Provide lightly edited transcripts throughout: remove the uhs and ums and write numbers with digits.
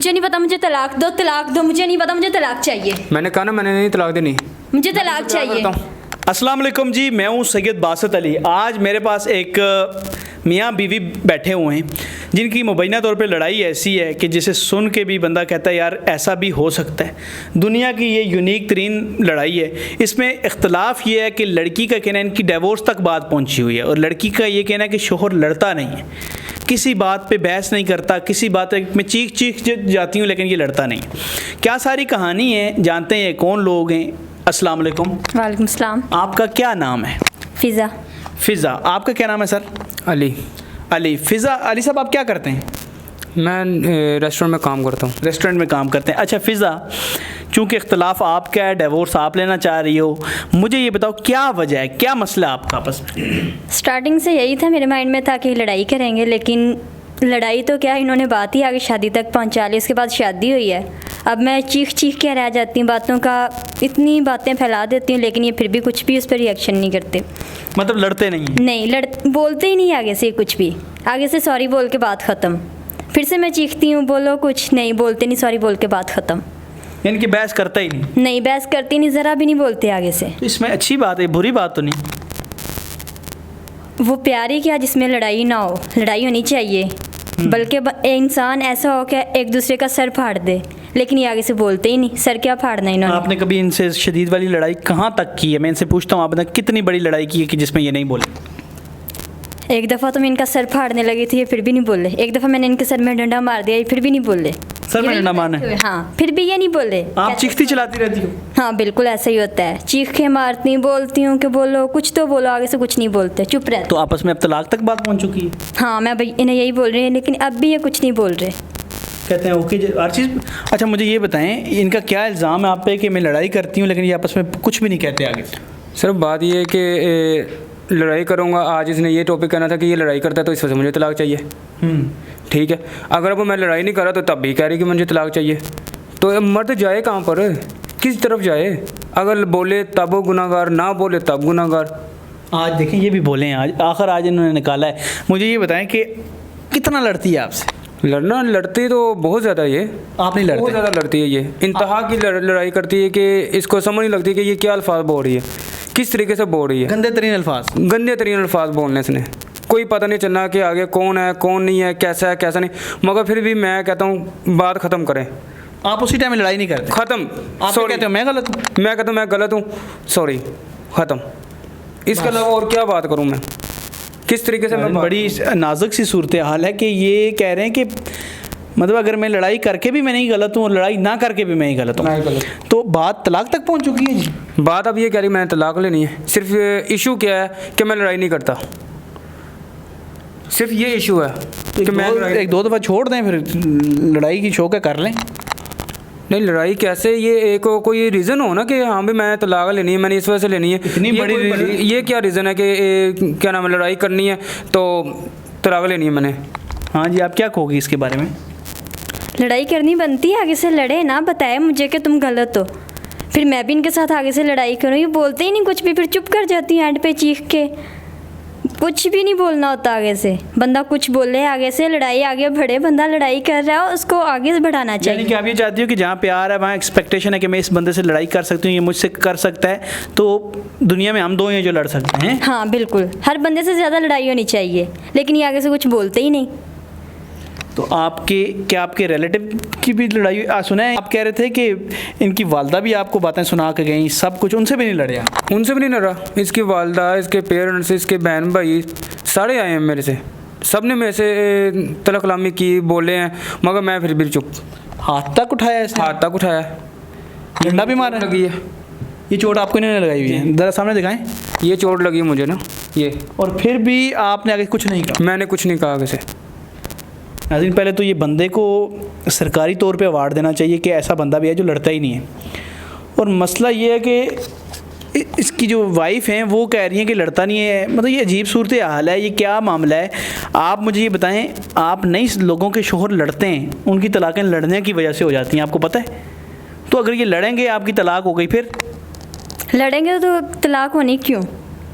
मुझे नहीं पता, मुझे तलाक दो, मुझे नहीं पता, मुझे तलाक चाहिए। मैंने कहा ना, मैंने नहीं तलाक देनी। मुझे तलाक चाहिए। अस्सलाम वालेकुम जी, मैं हूँ सैयद बासत अली। आज मेरे पास एक मियाँ बीवी बैठे हुए हैं जिनकी मुबैना तौर पे लड़ाई ऐसी है कि जिसे सुन के भी बंदा कहता है यार ऐसा भी हो सकता है। दुनिया की ये यूनिक तरीन लड़ाई है। इसमें इख्तलाफ ये है कि लड़की का कहना है इनकी डिवोर्स तक बात पहुँची हुई है और लड़की का ये कहना है कि शोहर लड़ता नहीं है, किसी बात पे बहस नहीं करता, किसी बात में चीख जाती हूँ लेकिन ये लड़ता नहीं। क्या सारी कहानी है, जानते हैं ये कौन लोग हैं। अस्सलाम वालेकुम। वालेकुम सलाम। आपका क्या नाम है? फ़िज़ा। फ़िज़ा। आपका क्या नाम है सर? अली। अली। फ़िज़ा अली साहब, आप क्या करते हैं? मैं रेस्टोरेंट में काम करता हूँ। रेस्टोरेंट में काम करते हैं। अच्छा फ़िज़ा, चूँकि इख्तलाफ आपका है, डिवोर्स आप लेना चाह रही हो, मुझे ये बताओ क्या वजह है, क्या मसला है आपका आपस में? स्टार्टिंग से यही था, मेरे माइंड में था कि लड़ाई करेंगे, लेकिन लड़ाई तो क्या, इन्होंने बात ही आगे शादी तक पहुंचा ली। उसके बाद शादी हुई है। अब मैं चीख के रह जाती हूँ बातों का, इतनी बातें फैला देती हूँ, लेकिन ये फिर भी कुछ भी उस पर रिएक्शन नहीं करते। मतलब लड़ते नहीं? नहीं, बोलते ही नहीं आगे से कुछ भी। आगे से सॉरी बोल के बात ख़त्म। फिर से मैं चीखती हूँ, बोलो कुछ, नहीं बोलते, नहीं, सॉरी बोल के बात ख़त्म। यानी कि बहस करता ही नहीं? नहीं, बहस करती नहीं, ज़रा भी नहीं बोलते आगे से। तो इसमें अच्छी बात है, बुरी बात तो नहीं। वो प्यार ही क्या जिसमें लड़ाई ना हो। लड़ाई होनी चाहिए, बल्कि इंसान ऐसा हो कि एक दूसरे का सर फाड़ दे, लेकिन ये आगे से बोलते ही नहीं। सर क्या फाड़ना इन्होंने। आपने कभी इनसे शदीद वाली लड़ाई कहाँ तक की है? मैं इनसे पूछता हूँ, आपने कितनी बड़ी लड़ाई की है कि जिसमें ये नहीं बोले? एक दफ़ा तो मैं इनका सर फाड़ने लगी थी, ये फिर भी नहीं बोले। एक दफ़ा मैंने इनके सर में डंडा मार दिया, ये फिर भी नहीं बोले। सर में डंडा मारना है? हाँ, फिर भी ये नहीं बोले। आप चीखती चलाती रहती हो? हाँ बिल्कुल ऐसा ही होता है। चीखें मारती, बोलती हूँ कि बोलो कुछ, तो बोलो, आगे से कुछ नहीं बोलते, चुप रहते। तो आपस में अब तलाक तक बात पहुँच चुकी है? हाँ, मैं भाई इन्हें यही बोल रही हूँ, लेकिन अब भी ये कुछ नहीं बोल रहे। कहते हैं ओके हर चीज़। अच्छा मुझे ये बताएं, इनका क्या इल्ज़ाम है आप पे कि मैं लड़ाई करती हूँ लेकिन ये आपस में कुछ भी नहीं कहते आगे? सर बात ये है कि लड़ाई करूँगा, आज इसने ये टॉपिक कहना था कि ये लड़ाई करता है तो इस वजह से मुझे तलाक चाहिए। ठीक है, अगर अब मैं लड़ाई नहीं कर रहा तो तब भी कह रही कि मुझे तलाक चाहिए। तो मर्द जाए कहाँ पर, किस तरफ जाए? अगर बोले तब वो गुनाहगार, ना बोले तब गुनाहगार। आज देखें ये भी बोले हैं, आज इन्होंने निकाला है। मुझे ये बताएं कि कितना लड़ती है आपसे? लड़ती तो बहुत ज़्यादा ये। आप नहीं लड़ते? बहुत ज़्यादा लड़ती है ये, इंतहा की लड़ाई करती है कि इसको समझ नहीं लगती कि ये क्या अल्फाज बोल रही है, किस तरीके से बोल रही है। गंदे तरीन अल्फाज? गंदे तरीन अल्फाज बोलने से कोई पता नहीं चलना कि आगे कौन है कौन नहीं है, कैसा है कैसा नहीं। मगर फिर भी मैं कहता हूँ बात ख़त्म करें। आप उसी टाइम में लड़ाई नहीं करते? ख़त्म। आप कहते हो मैं गलत हूँ? मैं कहता हूँ मैं गलत हूँ, सॉरी, ख़त्म। इसके अलावा और क्या बात करूँ मैं, किस तरीके से मैं? बड़ी नाजुक सी सूरत हाल है कि ये कह रहे हैं कि मतलब अगर मैं लड़ाई करके भी मैं नहीं गलत हूँ और लड़ाई ना करके भी मैं ही गलत हूँ, तो बात तलाक तक पहुँच चुकी है जी। बात अब ये कह रही मैंने तलाक लेनी है। सिर्फ इशू क्या है कि मैं लड़ाई नहीं करता, सिर्फ ये इशू है कि मैं एक दो दफ़ा छोड़ दें, फिर लड़ाई की शौक है कर लें। नहीं, लड़ाई कैसे, ये एक कोई रीज़न हो ना कि हाँ भी मैं तलाक लेनी है, मैंने इस वजह से लेनी है। इतनी बड़ी ये क्या रीज़न है कि क्या नाम है, लड़ाई करनी है तो तलाक लेनी है मैंने? हाँ जी, आप क्या कहोगी इसके बारे में? लड़ाई करनी बनती है, आगे से लड़े ना, बताए मुझे कि तुम गलत हो, फिर मैं भी इनके साथ आगे से लड़ाई करूँ। ये बोलते ही नहीं कुछ भी, फिर चुप कर जाती हूँ एंड पे चीख के। कुछ भी नहीं बोलना होता आगे से। बंदा कुछ बोले आगे से, लड़ाई आगे बढ़े, बंदा लड़ाई कर रहा है उसको आगे बढ़ाना चाहिए। यानी कि आप ये चाहती हो कि जहाँ प्यार है वहाँ एक्सपेक्टेशन है कि मैं इस बंदे से लड़ाई कर सकती हूँ, ये मुझसे कर सकता है, तो दुनिया में हम दो हैं जो लड़ सकते हैं। हाँ बिल्कुल, हर बंदे से ज़्यादा लड़ाई होनी चाहिए, लेकिन ये आगे से कुछ बोलते ही नहीं। तो आपके रिलेटिव की भी लड़ाई सुना है? आप कह रहे थे कि इनकी वालदा भी आपको बातें सुना के गई, सब कुछ, उनसे भी नहीं लड़े आप? उनसे भी नहीं लड़ा। इसकी वालदा, इसके पेरेंट्स, इसके बहन भाई सारे आए हैं मेरे से, सब ने मेरे से तलक कलामी की, बोले हैं, मगर मैं फिर भी चुप। हाथ तक उठाया इसने? हाथ तक उठाया, डंडा भी मारा लगी है। ये चोट आपको इन्होंने लगाई हुई है? ज़रा सामने दिखाएं। ये चोट लगी मुझे ना, ये। और फिर भी आपने आगे कुछ नहीं कहा? मैंने कुछ नहीं कहा आगे से। नाज़रीन, पहले तो ये बंदे को सरकारी तौर पे अवार्ड देना चाहिए कि ऐसा बंदा भी है जो लड़ता ही नहीं है। और मसला ये है कि इसकी जो वाइफ हैं वो कह रही हैं कि लड़ता नहीं है। मतलब ये अजीब सूरत हाल है, ये क्या मामला है? आप मुझे ये बताएं, आप नई लोगों के शोहर लड़ते हैं, उनकी तलाक़ें लड़ने की वजह से हो जाती हैं, आपको पता है? तो अगर ये लड़ेंगे, आपकी तलाक हो गई, फिर लड़ेंगे तो तलाक होनी क्यों?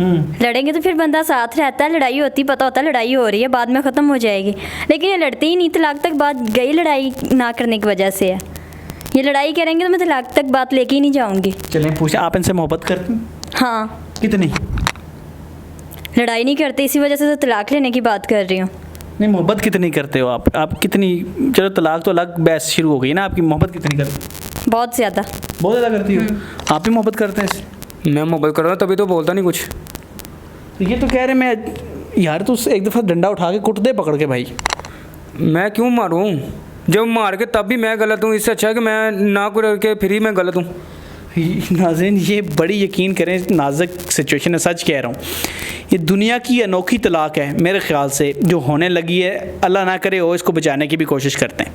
लड़ेंगे तो फिर बंदा साथ रहता है, लड़ाई होती पता होता है लड़ाई हो रही है, बाद में ख़त्म हो जाएगी। लेकिन ये लड़ते ही नहीं, तलाक तक बात गई लड़ाई ना करने की वजह से है। ये लड़ाई करेंगे तो मैं तलाक तक बात लेके ही नहीं जाऊँगी। चलें पूछे, आप इनसे मोहब्बत करती हैं? हाँ, कितनी? लड़ाई नहीं करते, इसी वजह से तो तलाक लेने की बात कर रही हूँ। नहीं, मोहब्बत कितनी करते हो आप कितनी? चलो तलाक तो अलग बहस शुरू हो गई ना, आपकी मोहब्बत कितनी करते हो? बहुत ज़्यादा। बहुत ज़्यादा करती हो? आप भी मोहब्बत करते हैं इससे? मैं मोहब्बत कर रहा हूँ तभी तो बोलता नहीं कुछ। ये तो कह रहे मैं यार, तो एक दफ़ा डंडा उठा के कुट दे पकड़ के भाई। मैं क्यों मारूं? जब मार के तब भी मैं गलत हूँ, इससे अच्छा है कि मैं ना करके फिर ही मैं गलत हूँ। नाज़रीन, ये बड़ी यकीन करें नाजुक सिचुएशन है, सच कह रहा हूँ। ये दुनिया की अनोखी तलाक है मेरे ख़्याल से जो होने लगी है, अल्लाह ना करे हो, इसको बचाने की भी कोशिश करते हैं।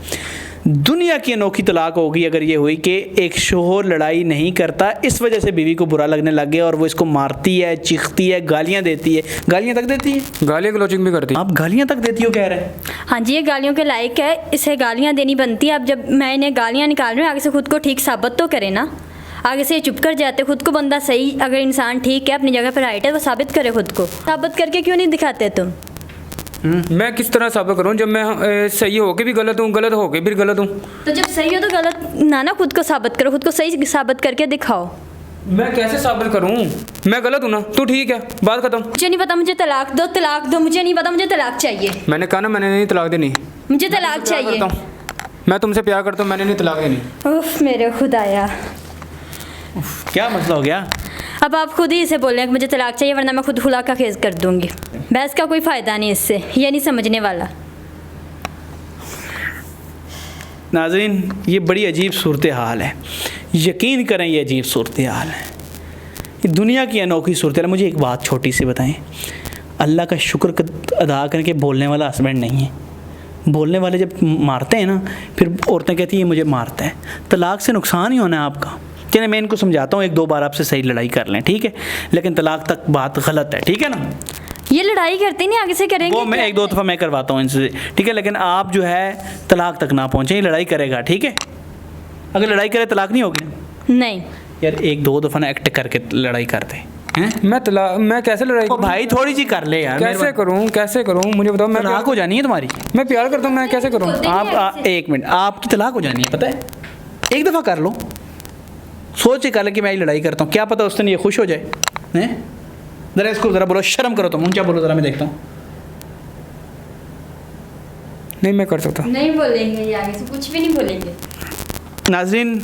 दुनिया की अनोखी तलाक होगी अगर ये हुई कि एक शोहर लड़ाई नहीं करता, इस वजह से बीवी को बुरा लगने लग गया और वो इसको मारती है, चीखती है, गालियाँ देती है। गालियाँ तक देती है? गालियाँ गलौचिंग भी करती है। आप गालियाँ तक देती हो कह रहे हैं? हाँ जी, ये गालियों के लायक है, इसे गालियाँ देनी बनती है। अब जब मैं इन्हें गालियाँ निकाल रही हूँ, आगे से खुद को ठीक साबित तो करे ना। आगे से ये चुप कर जाते, खुद को बंदा सही, अगर इंसान ठीक है अपनी जगह पर राइट है, वो साबित करे खुद को। साबित करके क्यों नहीं दिखाते तुम? मैं किस तरह साबित करूँ जब मैं सही होके भी गलत हूँ, गलत होके भी गलत हूँ? तो जब सही हो तो गलत ना खुद को साबित करो, खुद को सही साबित करके दिखाओ। मैं कैसे साबित करूँ? मैं गलत हूँ ना, तू ठीक है, बात खत्म। मुझे नहीं पता, मुझे तलाक दो, तलाक दो, मुझे नहीं पता, मुझे तलाक चाहिए। मैंने कहा ना, मैंने नहीं तलाक देनी। मुझे तलाक चाहिए। मैं तुमसे प्यार करता हूँ, मैंने नहीं तलाक देनी। उफ, मेरे खुदाया, क्या मसला हो गया? अब आप खुद ही इसे बोल रहे हैं कि मुझे तलाक चाहिए, वरना मैं खुद खुला का केस कर दूंगी। बहस का कोई फ़ायदा नहीं इससे, ये नहीं समझने वाला। नाज़रीन, ये बड़ी अजीब सूरत हाल है, यकीन करें ये अजीब सूरत हाल है, ये दुनिया की अनोखी सूरत हाल है। मुझे एक बात छोटी सी बताएं, अल्लाह का शुक्र अदा करके बोलने वाला हस्बैंड नहीं है। बोलने वाले जब मारते हैं ना, फिर औरतें कहती हैं ये मुझे मारता है। तलाक से नुकसान ही होना है आपका। चलिए मैं इनको समझाता हूँ, एक दो बार आपसे सही लड़ाई कर लें, ठीक है, लेकिन तलाक तक बात गलत है, ठीक है ना? ये लड़ाई करते नहीं, आगे से करेंगे वो मैं एक दो दफ़ा मैं करवाता हूँ इनसे, ठीक है, लेकिन आप जो है तलाक तक ना पहुँचे। ये लड़ाई करेगा, ठीक है? अगर लड़ाई करे तलाक नहीं होगी? नहीं यार एक दो दफ़ा ना एक्ट करके लड़ाई करते हैं। मैं कैसे लड़ाई करूं? भाई थोड़ी सी कर ले यार। कैसे करूं मुझे बताओ। मैं तलाक हो जानी है तुम्हारी। मैं प्यार करता हूँ, मैं कैसे करूँ? आप एक मिनट, आपकी तलाक हो जानी है, पता है? एक दफ़ा कर लो, सोच के कर ले कि मैं ये लड़ाई करता हूँ, क्या पता उस दिन ये खुश हो जाए। हैं, ज़रा इसको ज़रा बोलो, शर्म करो तुम, ऊँचा बोलो ज़रा, मैं देखता हूँ। नहीं मैं कर सकता। नहीं बोलेंगे, ये आगे से कुछ भी नहीं बोलेंगे। नाज़रीन,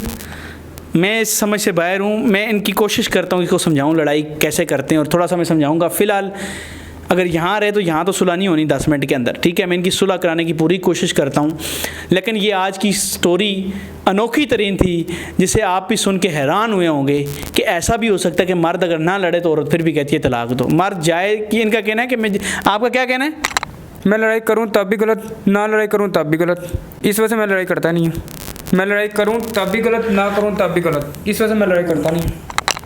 मैं इस समझ से बाहर हूँ। मैं इनकी कोशिश करता हूँ इसको समझाऊँ लड़ाई कैसे करते हैं, और थोड़ा सा मैं समझाऊँगा। फ़िलहाल अगर यहाँ रहे तो यहाँ तो सुलह नहीं होनी 10 मिनट के अंदर, ठीक है? मैं इनकी सुलह कराने की पूरी कोशिश करता हूँ, लेकिन ये आज की स्टोरी अनोखी तरीन थी, जिसे आप भी सुन के हैरान हुए होंगे कि ऐसा भी हो सकता है कि मर्द अगर ना लड़े तो औरत फिर भी कहती है तलाक दो। मर्द जाए कि इनका कहना है कि मैं, आपका क्या कहना है? मैं लड़ाई करूँ तब भी गलत, ना लड़ाई करूँ तब भी गलत। इस वजह से मैं लड़ाई करता नहीं हूँ। मैं लड़ाई करूँ तब भी गलत, ना करूँ तब भी गलत, इस वजह से मैं लड़ाई करता नहीं हूँ।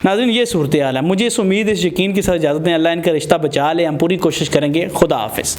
नाज़रीन, ये सूरत हाल है। मुझे इस उम्मीद, इस यकीन के साथ इजाज़त दें। अल्लाह इनका रिश्ता बचा ले, हम पूरी कोशिश करेंगे। खुदा हाफिज़।